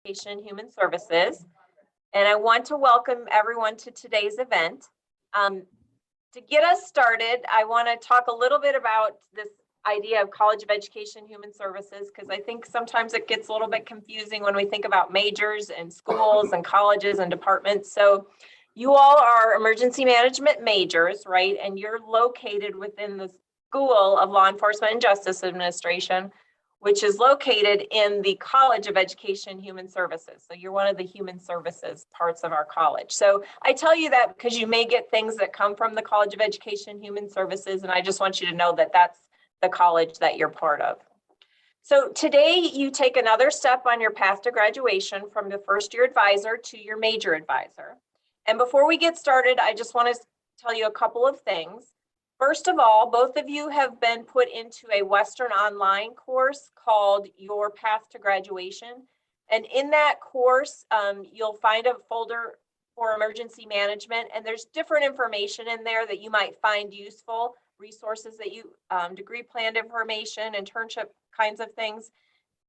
Education Human Services, and I want to welcome everyone to today's event. To get us started, I want to talk a little bit about this idea of College of Education Human Services, because I think sometimes it gets a little bit confusing when we think about majors and schools and colleges and departments. So you all are emergency management majors, right? And you're located within the School of Law Enforcement and Justice Administration, which is located in the College of Education Human Services. So you're one of the human services parts of our college. So I tell you that because you may get things that come from the College of Education Human Services, and I just want you to know that that's the college that you're part of. So today you take another step on your path to graduation from the first year advisor to your major advisor. And before we get started, I just want to tell you a couple of things. First of all, both of you have been put into a Western online course called Your Path to Graduation. And in that course, you'll find a folder for emergency management, and there's different information in there that you might find useful, resources that you, degree planned information, internship kinds of things,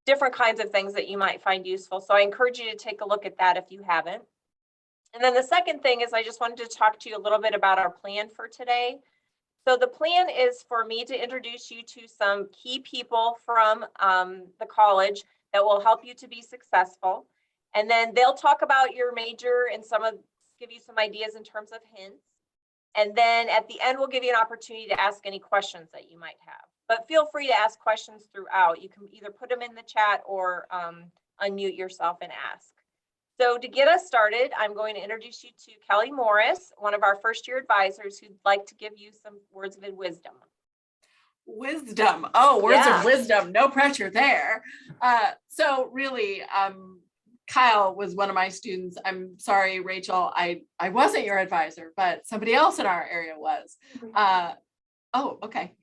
different kinds of things that you might find useful. So I encourage you to take a look at that if you haven't. And then the second thing is I just wanted to talk to you a little bit about our plan for today. So the plan is for me to introduce you to some key people from the college that will help you to be successful. And then they'll talk about your major and give you some ideas in terms of hints. And then at the end, we'll give you an opportunity to ask any questions that you might have. But feel free to ask questions throughout. You can either put them in the chat or unmute yourself and ask. So to get us started, I'm going to introduce you to Kelly Morris, one of our first year advisors who'd like to give you some words of wisdom. Wisdom. Oh, words of wisdom. No pressure there. So really, Kyle was one of my students. I'm sorry, Rachel, I wasn't your advisor, but somebody else in our area was. Oh, okay.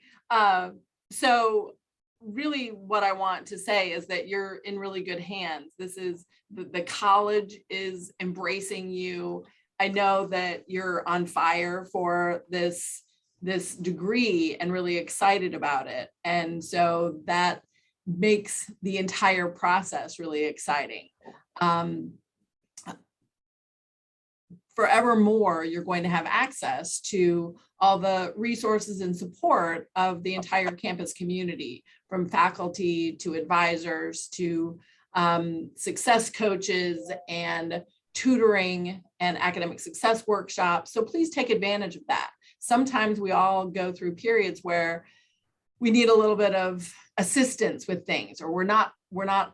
So really what I want to say is that you're in really good hands. This is the college is embracing you. I know that you're on fire for this degree and really excited about it. And so that makes the entire process really exciting. Forevermore, you're going to have access to all the resources and support of the entire campus community, from faculty to advisors to success coaches and tutoring and academic success workshops. So please take advantage of that. Sometimes we all go through periods where we need a little bit of assistance with things, or we're not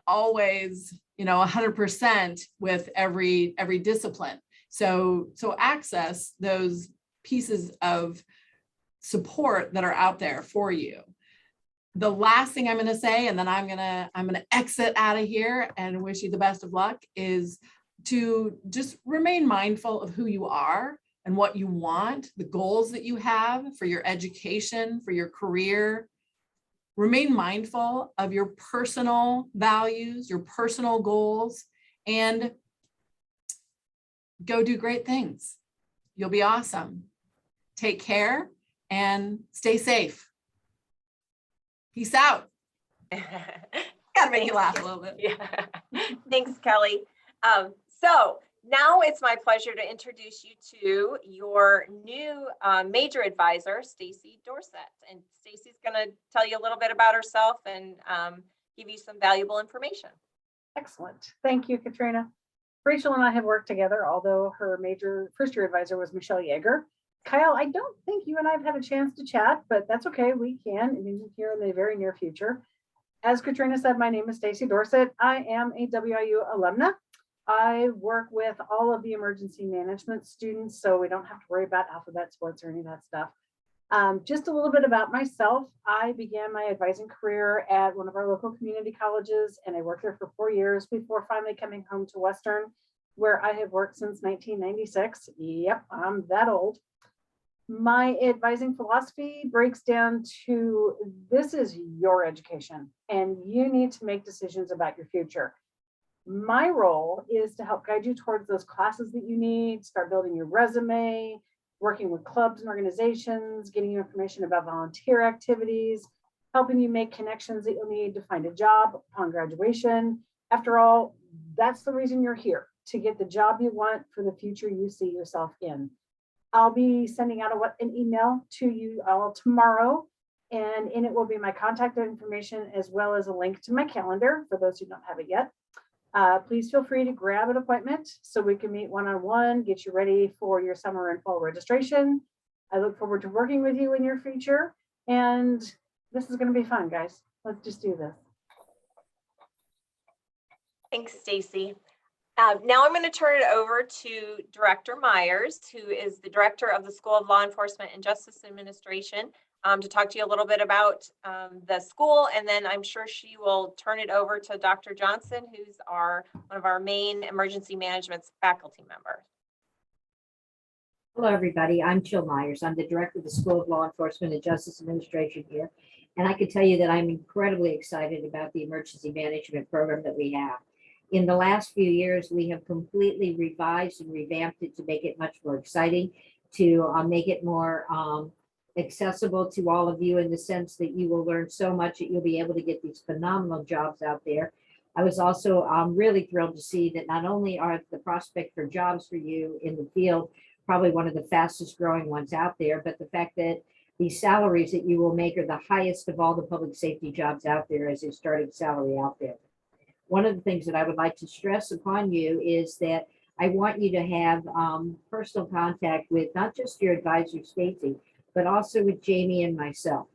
always, 100% with every discipline. So access those pieces of support that are out there for you. The last thing I'm going to say, and then I'm going to exit out of here and wish you the best of luck, is to just remain mindful of who you are and what you want, the goals that you have for your education, for your career. Remain mindful of your personal values, your personal goals, and go do great things. You'll be awesome. Take care and stay safe. Peace out. Gotta make you laugh a little bit. Yeah. Thanks, Kelly. So now it's my pleasure to introduce you to your new major advisor, Stacy Dorsett. And Stacy's gonna tell you a little bit about herself and give you some valuable information. Excellent. Thank you, Katrina. Rachel and I have worked together, although her major first year advisor was Michelle Yeager. Kyle, I don't think you and I have had a chance to chat, but that's okay. We can here in the very near future. As Katrina said, my name is Stacy Dorsett. I am a WIU alumna. I work with all of the emergency management students, so we don't have to worry about alphabet sports or any of that stuff. Just a little bit about myself. I began my advising career at one of our local community colleges, and I worked there for 4 years before finally coming home to Western, where I have worked since 1996. Yep, I'm that old. My advising philosophy breaks down to this is your education, and you need to make decisions about your future. My role is to help guide you towards those classes that you need, start building your resume, working with clubs and organizations, getting you information about volunteer activities, helping you make connections that you'll need to find a job upon graduation. After all, that's the reason you're here, to get the job you want for the future you see yourself in. I'll be sending out an email to you all tomorrow, and in it will be my contact information as well as a link to my calendar for those who don't have it yet. Please feel free to grab an appointment so we can meet one-on-one, get you ready for your summer and fall registration. I look forward to working with you in your future, and this is going to be fun, guys. Let's just do this. Thanks, Stacy. Now I'm going to turn it over to Director Myers, who is the Director of the School of Law Enforcement and Justice Administration, to talk to you a little bit about the school, and then I'm sure she will turn it over to Dr. Johnson, who's one of our main emergency management faculty members. Hello, everybody. I'm Jill Myers. I'm the Director of the School of Law Enforcement and Justice Administration here. And I can tell you that I'm incredibly excited about the emergency management program that we have. In the last few years, we have completely revised and revamped it to make it much more exciting, to make it more accessible to all of you in the sense that you will learn so much that you'll be able to get these phenomenal jobs out there. I was also really thrilled to see that not only are the prospect for jobs for you in the field probably one of the fastest growing ones out there, but the fact that the salaries that you will make are the highest of all the public safety jobs out there as a starting salary out there. One of the things that I would like to stress upon you is that I want you to have personal contact with not just your advisor, Stacy, but also with Jamie and myself.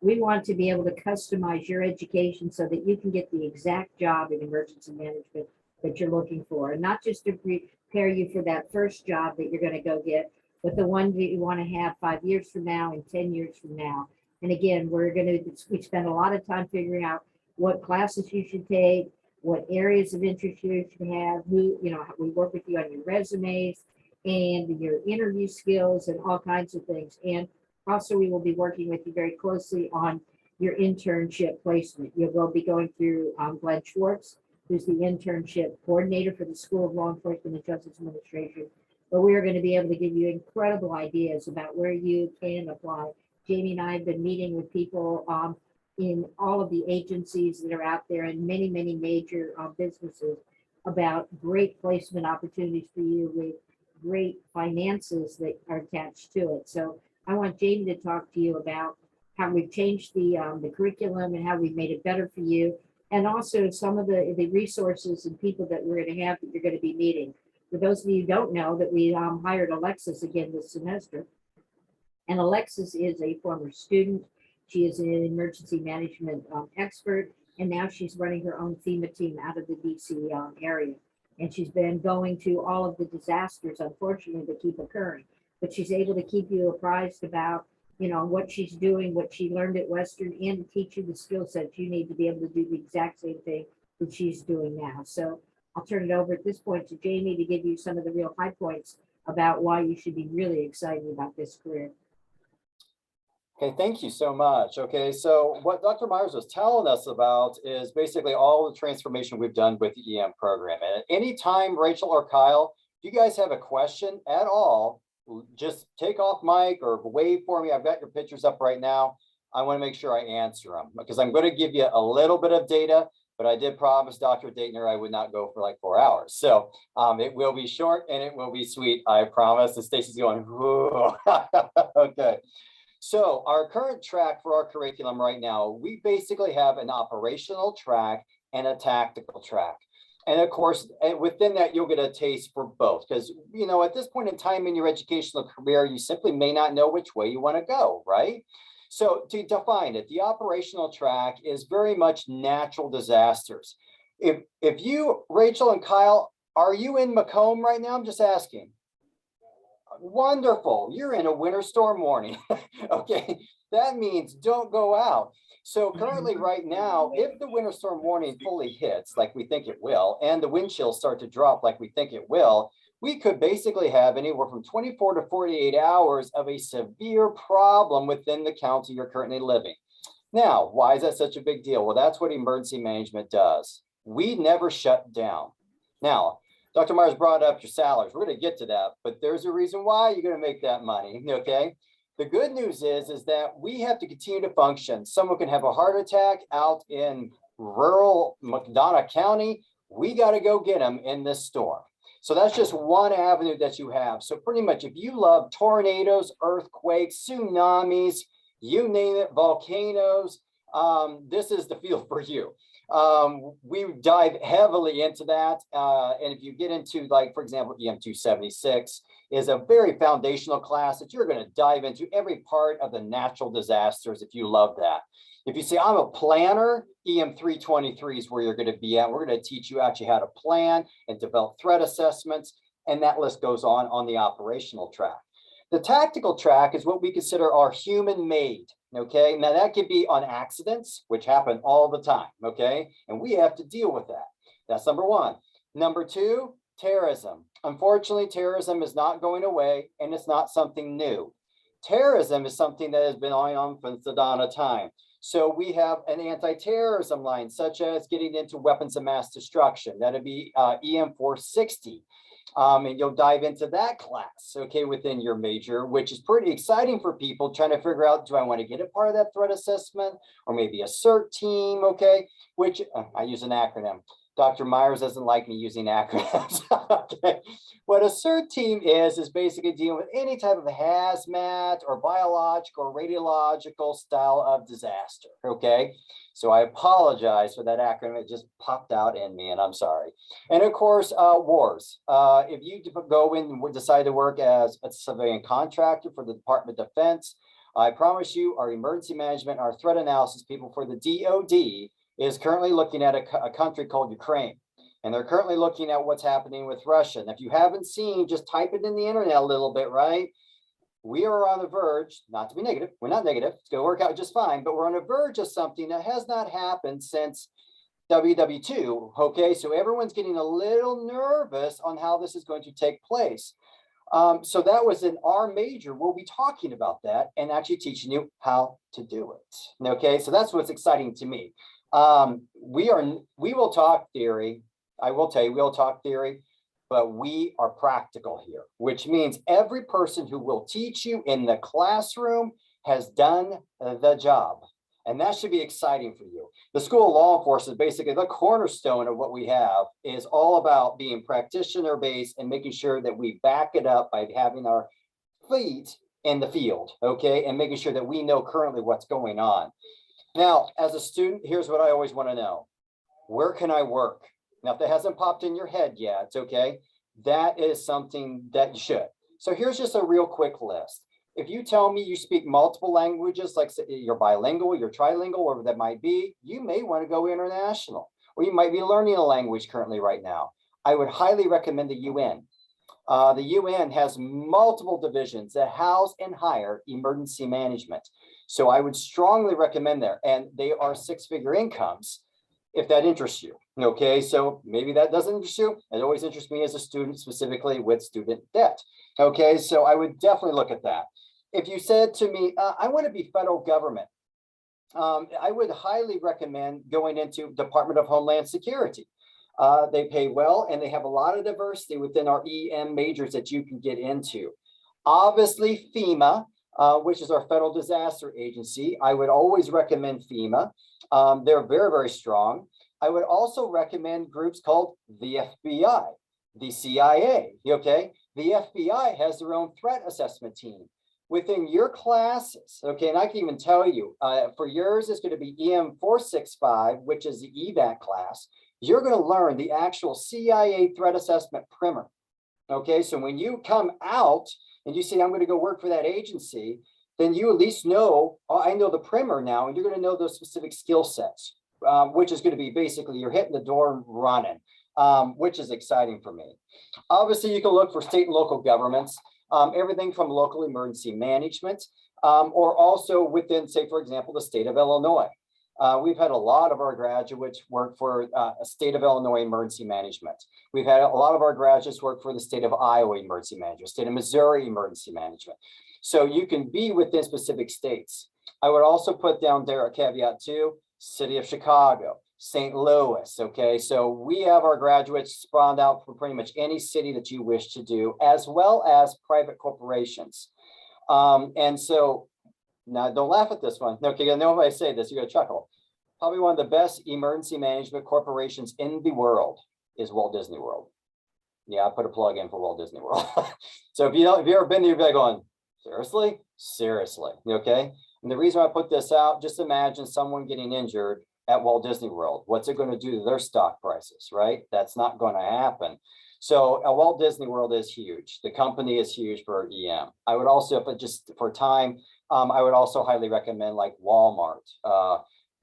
We want to be able to customize your education so that you can get the exact job in emergency management that you're looking for, and not just to prepare you for that first job that you're going to go get, but the one that you want to have 5 years from now and 10 years from now. And again, we spend a lot of time figuring out what classes you should take, what areas of interest you should have, we work with you on your resumes and your interview skills and all kinds of things. And also we will be working with you very closely on your internship placement. You'll be going through Glenn Schwartz, who's the internship coordinator for the School of Law Enforcement and Justice Administration. But we are going to be able to give you incredible ideas about where you can apply. Jamie and I have been meeting with people in all of the agencies that are out there and many, many major businesses about great placement opportunities for you with great finances that are attached to it. So I want Jamie to talk to you about how we've changed the curriculum and how we've made it better for you, and also some of the resources and people that we're going to have that you're going to be meeting. For those of you who don't know, that we hired Alexis again this semester. And Alexis is a former student. She is an emergency management expert, and now she's running her own FEMA team out of the DC area. And she's been going to all of the disasters, unfortunately, that keep occurring. But she's able to keep you apprised about, what she's doing, what she learned at Western, and to teach you the skill sets you need to be able to do the exact same thing that she's doing now. So I'll turn it over at this point to Jamie to give you some of the real high points about why you should be really excited about this career. Okay, thank you so much. Okay, so what Dr. Myers was telling us about is basically all the transformation we've done with the EM program. And at any time, Rachel or Kyle, if you guys have a question at all, just take off mic or wave for me. I've got your pictures up right now. I want to make sure I answer them because I'm going to give you a little bit of data, but I did promise Dr. Daytner I would not go for like 4 hours. So it will be short and it will be sweet, I promise. And Stacy's going, whoa. Okay. So our current track for our curriculum right now, we basically have an operational track and a tactical track. And of course, within that, you'll get a taste for both because, at this point in time in your educational career, you simply may not know which way you want to go, right? So to define it, the operational track is very much natural disasters. If you, Rachel and Kyle, are you in Macomb right now? I'm just asking. Wonderful. You're in a winter storm warning. Okay, that means don't go out. So currently right now, if the winter storm warning fully hits like we think it will, and the wind chills start to drop like we think it will, we could basically have anywhere from 24 to 48 hours of a severe problem within the county you're currently living. Now, why is that such a big deal? Well, that's what emergency management does. We never shut down. Now, Dr. Myers brought up your salaries. We're going to get to that, but there's a reason why you're going to make that money, okay? The good news is that we have to continue to function. Someone can have a heart attack out in rural McDonough County, we got to go get them in this storm. So that's just one avenue that you have. So pretty much if you love tornadoes, earthquakes, tsunamis, you name it, volcanoes, this is the field for you. We dive heavily into that. And if you get into, like, for example, EM 276 is a very foundational class that you're going to dive into every part of the natural disasters if you love that. If you say, I'm a planner, EM 323 is where you're going to be at. We're going to teach you actually how to plan and develop threat assessments. And that list goes on the operational track. The tactical track is what we consider our human made. Okay, now that could be on accidents, which happen all the time. Okay, and we have to deal with that. That's number one. Number two, terrorism. Unfortunately, terrorism is not going away, and it's not something new. Terrorism is something that has been going on since the dawn of time. So we have an anti-terrorism line, such as getting into weapons of mass destruction. That'd be EM 460. And you'll dive into that class, okay, within your major, which is pretty exciting for people trying to figure out, do I want to get a part of that threat assessment or maybe a Cert Team, okay, which I use an acronym. Dr. Myles doesn't like me using acronyms. Okay. What a Cert Team is basically dealing with any type of hazmat or biological or radiological style of disaster, okay? So I apologize for that acronym. It just popped out in me, and I'm sorry. And of course, wars. If you go in and decide to work as a civilian contractor for the Department of Defense, I promise you our emergency management, our threat analysis people for the DOD is currently looking at a country called Ukraine. And they're currently looking at what's happening with Russia. And if you haven't seen, just type it in the internet a little bit, right? We are on the verge, not to be negative, we're not negative, it's going to work out just fine, but we're on the verge of something that has not happened since WW2, okay? So everyone's getting a little nervous on how this is going to take place. So that was in our major. We'll be talking about that and actually teaching you how to do it, okay? So that's what's exciting to me. We will talk theory. I will tell you, we'll talk theory, but we are practical here, which means every person who will teach you in the classroom has done the job. And that should be exciting for you. The School of Law Enforcement, basically the cornerstone of what we have, is all about being practitioner based and making sure that we back it up by having our feet in the field, okay? And making sure that we know currently what's going on. Now, as a student, here's what I always want to know. Where can I work? Now, if that hasn't popped in your head yet, it's okay. That is something that you should. So here's just a real quick list. If you tell me you speak multiple languages, like you're bilingual, you're trilingual, whatever that might be, you may want to go international, or you might be learning a language currently right now. I would highly recommend the UN. The UN has multiple divisions that house and hire emergency management. So I would strongly recommend there, and they are six-figure incomes if that interests you, okay? So maybe that doesn't interest you. It always interests me as a student, specifically with student debt, okay? So I would definitely look at that. If you said to me, I want to be federal government, I would highly recommend going into Department of Homeland Security. They pay well, and they have a lot of diversity within our EM majors that you can get into. Obviously, FEMA, which is our federal disaster agency. I would always recommend FEMA. They're very, very strong. I would also recommend groups called the FBI, the CIA, okay? The FBI has their own threat assessment team. Within your classes, okay, and I can even tell you, for yours, it's going to be EM 465, which is the EVAC class. You're going to learn the actual CIA threat assessment primer, okay? So when you come out and you say, I'm going to go work for that agency, then you at least know, oh, I know the primer now, and you're going to know those specific skill sets, which is going to be basically you're hitting the door and running, which is exciting for me. Obviously, you can look for state and local governments, everything from local emergency management, or also within, say, for example, the state of Illinois. We've had a lot of our graduates work for a state of Illinois emergency management. We've had a lot of our graduates work for the state of Iowa emergency management, state of Missouri emergency management. So you can be within specific states. I would also put down there a caveat too, city of Chicago, St. Louis, okay? So we have our graduates spawned out for pretty much any city that you wish to do, as well as private corporations. And so, now don't laugh at this one. Okay, I know if I say this, you're gonna chuckle. Probably one of the best emergency management corporations in the world is Walt Disney World. Yeah, I put a plug in for Walt Disney World. So if you've ever been there, you'll be like going, seriously? Seriously, okay? And the reason I put this out, just imagine someone getting injured at Walt Disney World. What's it going to do to their stock prices, right? That's not going to happen. So Walt Disney World is huge. The company is huge for EM. I would also, if it just for time, I would also highly recommend like Walmart,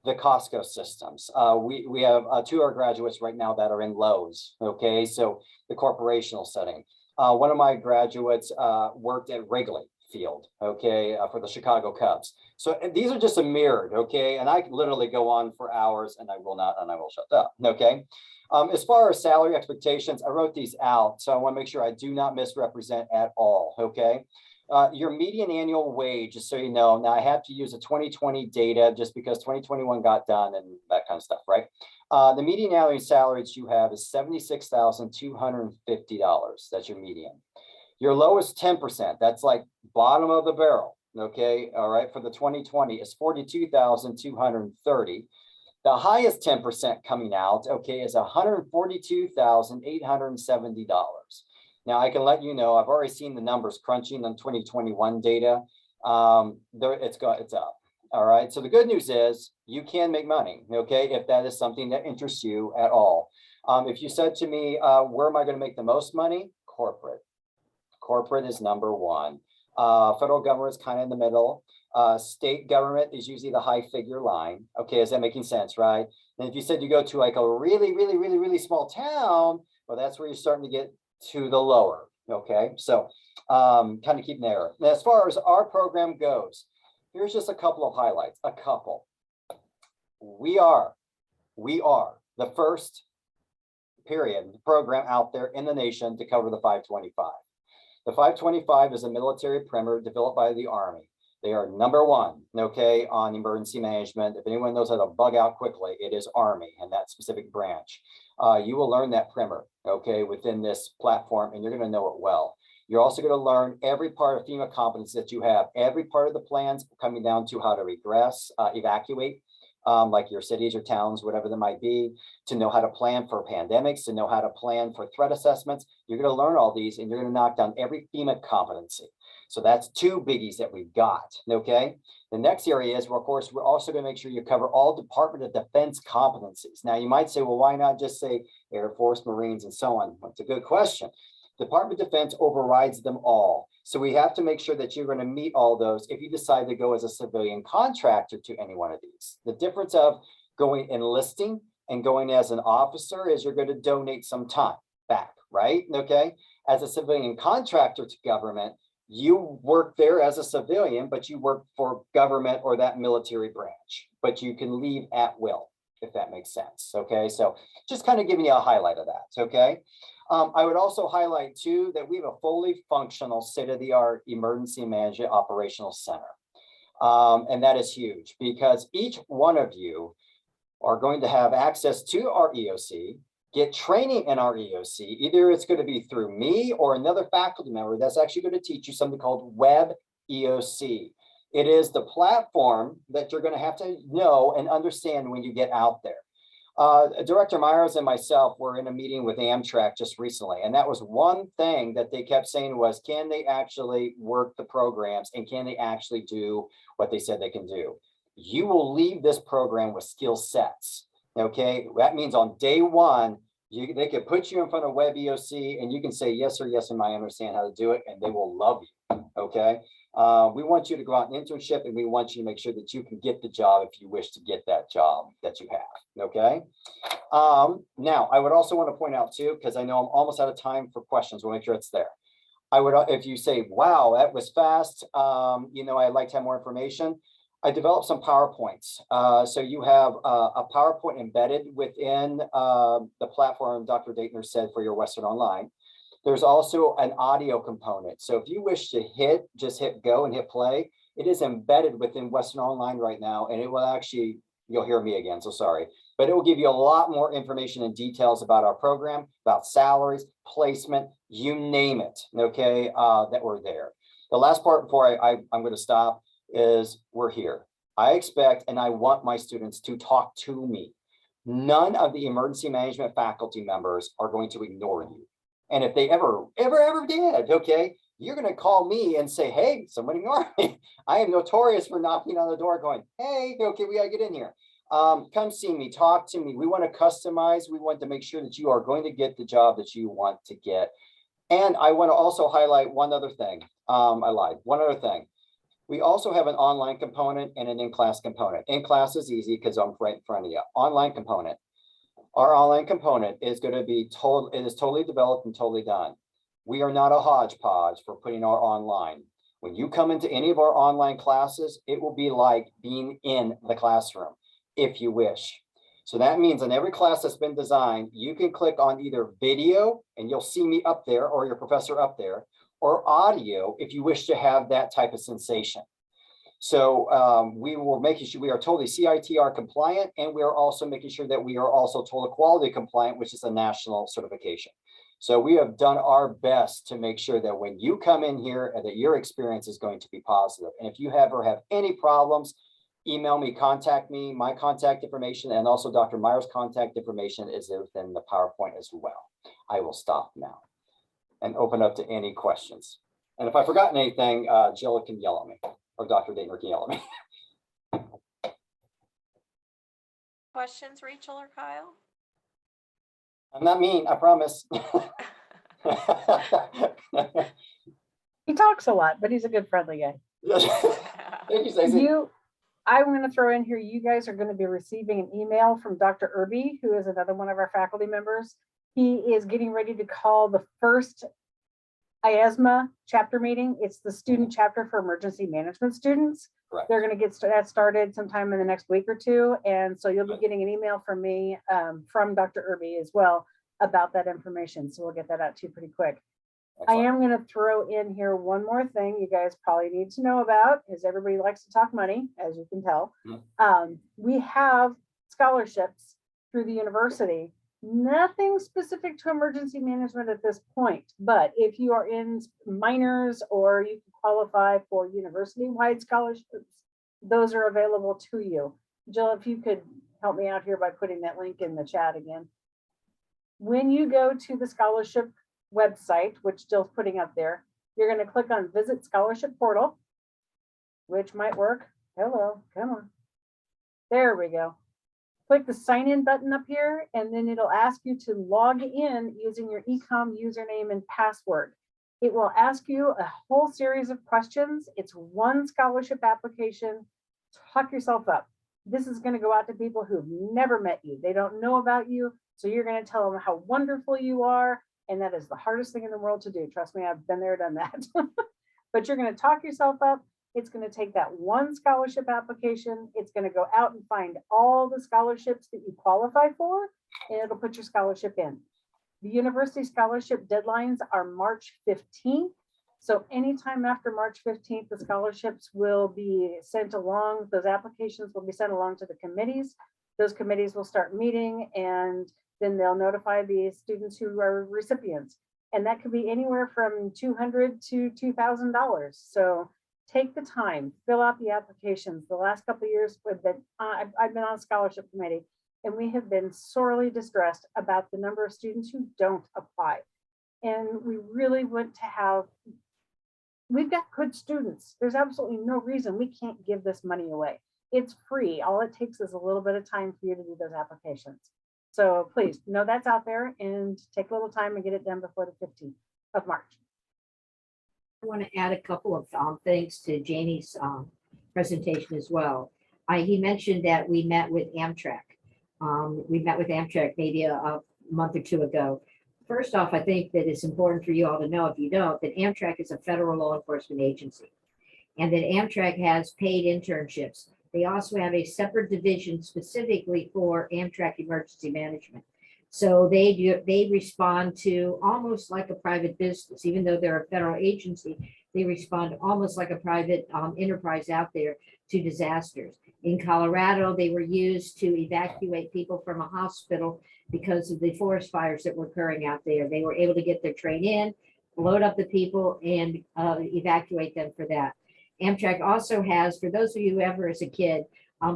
the Costco systems. We have 2 of our graduates right now that are in Lowe's, okay? So the corporational setting. One of my graduates worked at Wrigley Field, okay, for the Chicago Cubs. So these are just a mirrored, okay? And I could literally go on for hours and I will not, and I will shut up, okay? As far as salary expectations, I wrote these out, so I want to make sure I do not misrepresent at all, okay? Your median annual wage, just so you know, now I have to use the 2020 data just because 2021 got done and that kind of stuff, right? The median annual salary that you have is $76,250. That's your median. Your lowest 10%, that's like bottom of the barrel, okay? All right, for the 2020 is $42,230. The highest 10% coming out, okay, is $142,870. Now I can let you know, I've already seen the numbers crunching on 2021 data. It's up. All right. So the good news is you can make money, okay, if that is something that interests you at all. If you said to me, where am I going to make the most money? Corporate. Corporate is number one. Federal government is kind of in the middle. State government is usually the high figure line. Okay, is that making sense, right? And if you said you go to like a really small town, well, that's where you're starting to get to the lower. Okay, so kind of keep there. And as far as our program goes, here's just a couple of highlights. A couple. We are the first program out there in the nation to cover the 525. The 525 is a military primer developed by the Army. They are number one, okay, on emergency management. If anyone knows how to bug out quickly, it is Army and that specific branch. You will learn that primer, okay, within this platform, and you're going to know it well. You're also going to learn every part of FEMA competence that you have, every part of the plans coming down to how to regress, evacuate, like your cities or towns, whatever they might be, to know how to plan for pandemics, to know how to plan for threat assessments. You're going to learn all these and you're going to knock down every FEMA competency. So that's 2 biggies that we've got, okay? The next area is, well, of course, we're also going to make sure you cover all Department of Defense competencies. Now, you might say, well, why not just say Air Force, Marines, and so on? That's a good question. Department of Defense overrides them all. So we have to make sure that you're going to meet all those if you decide to go as a civilian contractor to any one of these. The difference of going enlisting and going as an officer is you're going to donate some time back, right? Okay. As a civilian contractor to government, you work there as a civilian, but you work for government or that military branch, but you can leave at will, if that makes sense. Okay. So just kind of giving you a highlight of that. Okay. I would also highlight too that we have a fully functional state-of-the-art emergency management operational center. And that is huge because each one of you are going to have access to our EOC, get training in our EOC. Either it's going to be through me or another faculty member that's actually going to teach you something called Web EOC. It is the platform that you're going to have to know and understand when you get out there. Director Myles and myself were in a meeting with Amtrak just recently, and that was one thing that they kept saying was, can they actually work the programs and can they actually do what they said they can do? You will leave this program with skill sets, okay? That means on day one, they could put you in front of Web EOC and you can say yes or yes, and I understand how to do it, and they will love you, okay? We want you to go out and internship, and we want you to make sure that you can get the job if you wish to get that job that you have, okay? Now, I would also want to point out too, because I know I'm almost out of time for questions. We'll make sure it's there. I would, if you say, wow, that was fast, you know, I'd like to have more information. I developed some PowerPoints. So you have a PowerPoint embedded within the platform Dr. Daytner said for your Western Online. There's also an audio component. So if you wish to just hit go and hit play, it is embedded within Western Online right now, and it will actually, you'll hear me again, so sorry, but it will give you a lot more information and details about our program, about salaries, placement, you name it, okay, that we're there. The last part before I'm going to stop is we're here. I expect and I want my students to talk to me. none of the emergency management faculty members are going to ignore you. And if they ever did, okay, you're going to call me and say, hey, someone ignore me. I am notorious for knocking on the door going, hey, okay, we got to get in here. Come see me, talk to me. We want to customize. We want to make sure that you are going to get the job that you want to get. And I want to also highlight one other thing. I lied. One other thing. We also have an online component and an in-class component. In-class is easy because I'm right in front of you. Online component. Our online component is going to be it is totally developed and totally done. We are not a hodgepodge for putting our online. When you come into any of our online classes, it will be like being in the classroom, if you wish. So that means in every class that's been designed, you can click on either video and you'll see me up there or your professor up there, or audio if you wish to have that type of sensation. So we will making sure we are totally CITR compliant, and we are also making sure that we are also total quality compliant, which is a national certification. So we have done our best to make sure that when you come in here, that your experience is going to be positive. And if you ever have any problems, email me, contact me. My contact information and also Dr. Myers' contact information is within the PowerPoint as well. I will stop now and open up to any questions. And if I've forgotten anything, Jill can yell at me, or Dr. Daner can yell at me. Questions, Rachel or Kyle? I'm not mean, I promise. He talks a lot, but he's a good friendly guy. Thank you, Stacey. I'm going to throw in here, you guys are going to be receiving an email from Dr. Irby, who is another one of our faculty members. He is getting ready to call the first IASMA chapter meeting. It's the student chapter for emergency management students. Correct. They're going to get that started sometime in the next week or two. And so you'll be getting an email from me, from Dr. Irby as well about that information. So we'll get that out to you pretty quick. Excellent. I am going to throw in here one more thing you guys probably need to know about, is everybody likes to talk money, as you can tell. We have scholarships through the university, nothing specific to emergency management at this point, but if you are in minors or you can qualify for university-wide scholarships, those are available to you. Jill, if you could help me out here by putting that link in the chat again. When you go to the scholarship website, which Jill's putting up there, you're going to click on Visit Scholarship Portal, which might work. Hello, come on. There we go. Click the sign in button up here, and then it'll ask you to log in using your eCom username and password. It will ask you a whole series of questions. It's one scholarship application. Talk yourself up. This is going to go out to people who've never met you. They don't know about you. So you're going to tell them how wonderful you are. And that is the hardest thing in the world to do. Trust me, I've been there, done that. But you're going to talk yourself up. It's going to take that one scholarship application. It's going to go out and find all the scholarships that you qualify for, and it'll put your scholarship in. The university scholarship deadlines are March 15th. So anytime after March 15th, the scholarships will be sent along. Those applications will be sent along to the committees. Those committees will start meeting, and then they'll notify the students who are recipients. And that could be anywhere from $200 to $2,000. So take the time, fill out the applications. The last couple of years, I've been on a scholarship committee, and we have been sorely distressed about the number of students who don't apply. And we really want to have, we've got good students. There's absolutely no reason we can't give this money away. It's free. All it takes is a little bit of time for you to do those applications. So please know that's out there, and take a little time and get it done before the 15th of March. I want to add a couple of things to Janie's presentation as well. He mentioned that we met with Amtrak. We met with Amtrak maybe a month or two ago. First off, I think that it's important for you all to know, if you don't, that Amtrak is a federal law enforcement agency, and that Amtrak has paid internships. They also have a separate division specifically for Amtrak emergency management. So they respond to almost like a private business, even though they're a federal agency. They respond almost like a private enterprise out there to disasters. In Colorado, they were used to evacuate people from a hospital because of the forest fires that were occurring out there. They were able to get their train in, load up the people, and evacuate them for that. Amtrak also has, for those of you who ever as a kid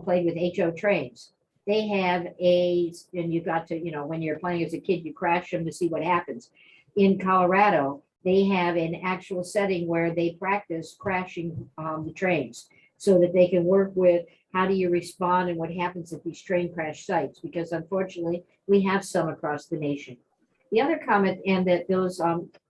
played with HO trains, they have A's, and you've got to, when you're playing as a kid, you crash them to see what happens. In Colorado, they have an actual setting where they practice crashing the trains so that they can work with how do you respond and what happens at these train crash sites, because unfortunately, we have some across the nation. The other comment, and that those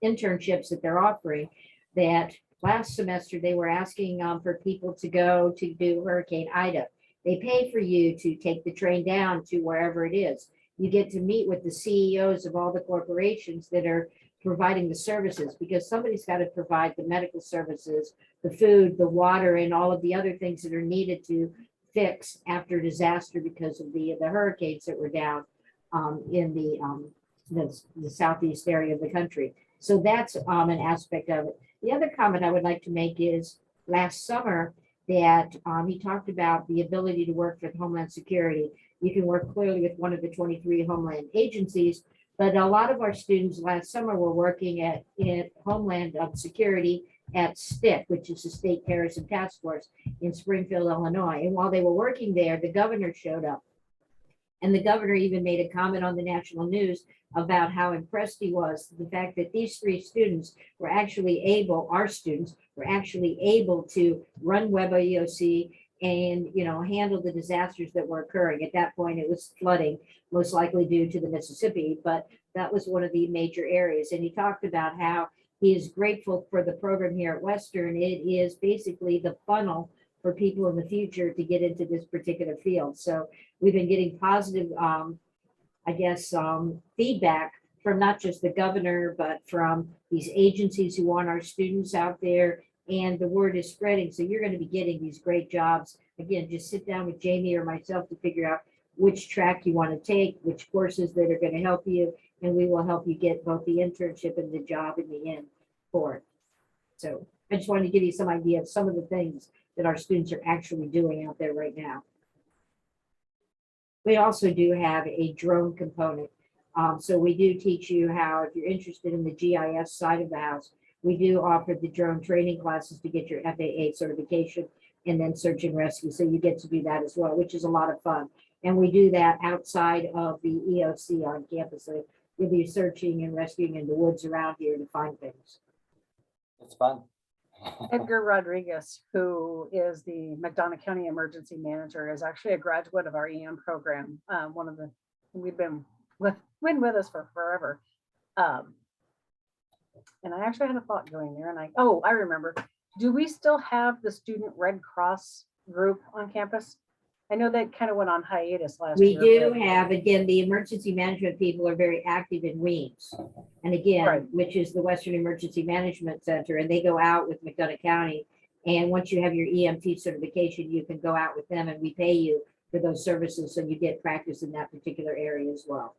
internships that they're offering, that last semester they were asking for people to go to do Hurricane Ida. They pay for you to take the train down to wherever it is. You get to meet with the CEOs of all the corporations that are providing the services, because somebody's got to provide the medical services, the food, the water, and all of the other things that are needed to fix after disaster because of the hurricanes that were down in the southeast area of the country. So that's an aspect of it. The other comment I would like to make is last summer that he talked about the ability to work with Homeland Security. You can work clearly with one of the 23 Homeland agencies, but a lot of our students last summer were working at Homeland Security at STIC, which is the State Terrorism Task Force in Springfield, Illinois. And while they were working there, the governor showed up. And the governor even made a comment on the national news about how impressed he was, the fact that these 3 students were actually able, our students were actually able to run WebEOC and handle the disasters that were occurring. At that point, it was flooding, most likely due to the Mississippi, but that was one of the major areas. And he talked about how he is grateful for the program here at Western. It is basically the funnel for people in the future to get into this particular field. So we've been getting positive, feedback from not just the governor, but from these agencies who want our students out there, and the word is spreading. So you're going to be getting these great jobs. Again, just sit down with Jamie or myself to figure out which track you want to take, which courses that are going to help you, and we will help you get both the internship and the job in the end for it. So I just wanted to give you some idea of some of the things that our students are actually doing out there right now. We also do have a drone component. So we do teach you how, if you're interested in the GIS side of the house, we do offer the drone training classes to get your FAA certification and then search and rescue. So you get to do that as well, which is a lot of fun. And we do that outside of the EOC on campus. So you'll be searching and rescuing in the woods around here to find things. It's fun. Edgar Rodriguez, who is the McDonough County Emergency Manager, is actually a graduate of our EM program. We've been with us for forever. And I actually had a thought going there, and I remember. Do we still have the Student Red Cross group on campus? I know that kind of went on hiatus last year. We do have, again, the emergency management people are very active in Weems. And again, Right. which is the Western Emergency Management Center, and they go out with McDonough County. And once you have your EMT certification, you can go out with them, and we pay you for those services. So you get practice in that particular area as well.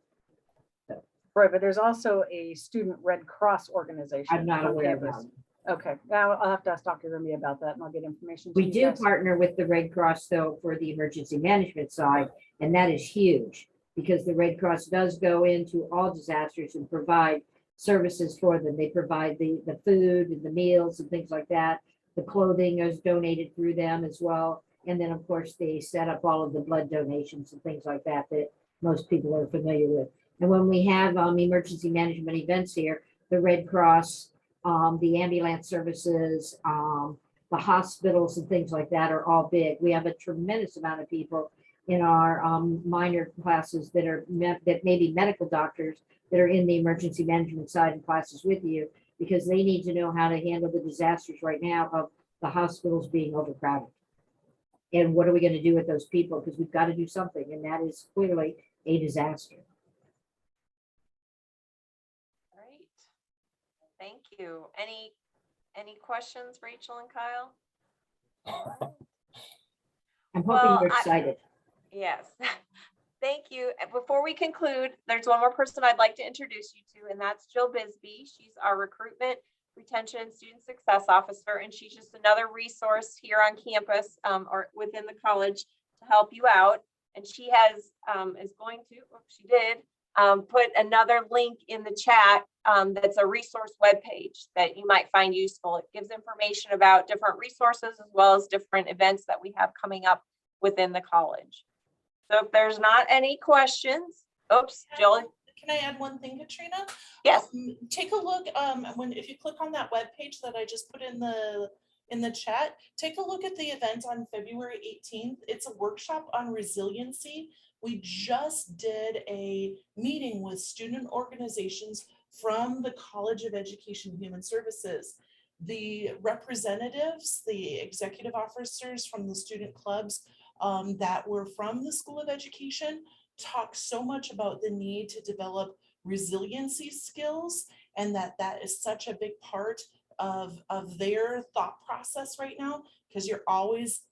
Right, but there's also a Student Red Cross organization. I'm not on aware of campus. that. Okay, now I'll have to ask Dr. Rimby about that, and I'll get information. to We you do guys. partner with the Red Cross though for the emergency management side, and that is huge because the Red Cross does go into all disasters and provide services for them. They provide the food and the meals and things like that. The clothing is donated through them as well. And then of course they set up all of the blood donations and things like that that most people are familiar with. And when we have emergency management events here, the Red Cross, the ambulance services, the hospitals and things like that are all big. We have a tremendous amount of people in our minor classes that are that may be medical doctors that are in the emergency management side of classes with you, because they need to know how to handle the disasters right now of the hospitals being overcrowded. And what are we going to do with those people? Because we've got to do something, and that is clearly a disaster. Great. Thank you. Any questions, Rachel and Kyle? I'm hoping Well, you're excited. Yes. Thank you. Before we conclude, there's one more person I'd like to introduce you to, and that's Jill Bisbee. She's our recruitment, retention, and student success officer, and she's just another resource here on campus or within the college to help you out. And she has she did put another link in the chat that's a resource webpage that you might find useful. It gives information about different resources as well as different events that we have coming up within the college. So if there's not any questions, oops, Jill, Can I add one thing, Katrina? yes, Take a look, if you click on that web page that I just put in the chat, take a look at the event on February 18th. It's a workshop on resiliency. We just did a meeting with student organizations from the College of Education and Human Services. The representatives, the executive officers from the student clubs that were from the School of Education talk so much about the need to develop resiliency skills, and that is such a big part of their thought process right now, because you're always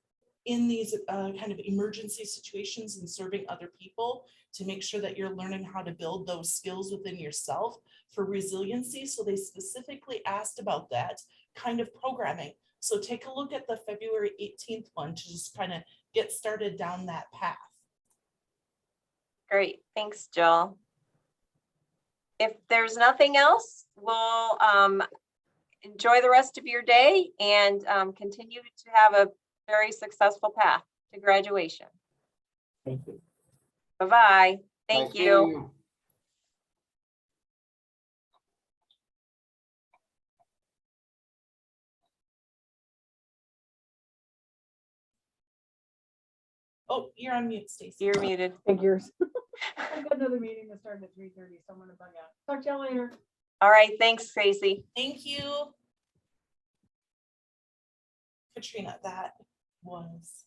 in these kind of emergency situations and serving other people, to make sure that you're learning how to build those skills within yourself for resiliency. So they specifically asked about that kind of programming. So take a look at the February 18th one to just kind of get started down that path. great. Thanks, Jill. If there's nothing else, we'll enjoy the rest of your day and continue to have a very successful path to graduation. Thank you. Bye-bye. Thank Nice meeting you. Oh, you're on mute, Stacy. You're muted. Figures. I've got another meeting that started at 3:30, so I'm gonna bug out. Talk to y'all later. All right, thanks, Tracy. Thank you. Katrina, that was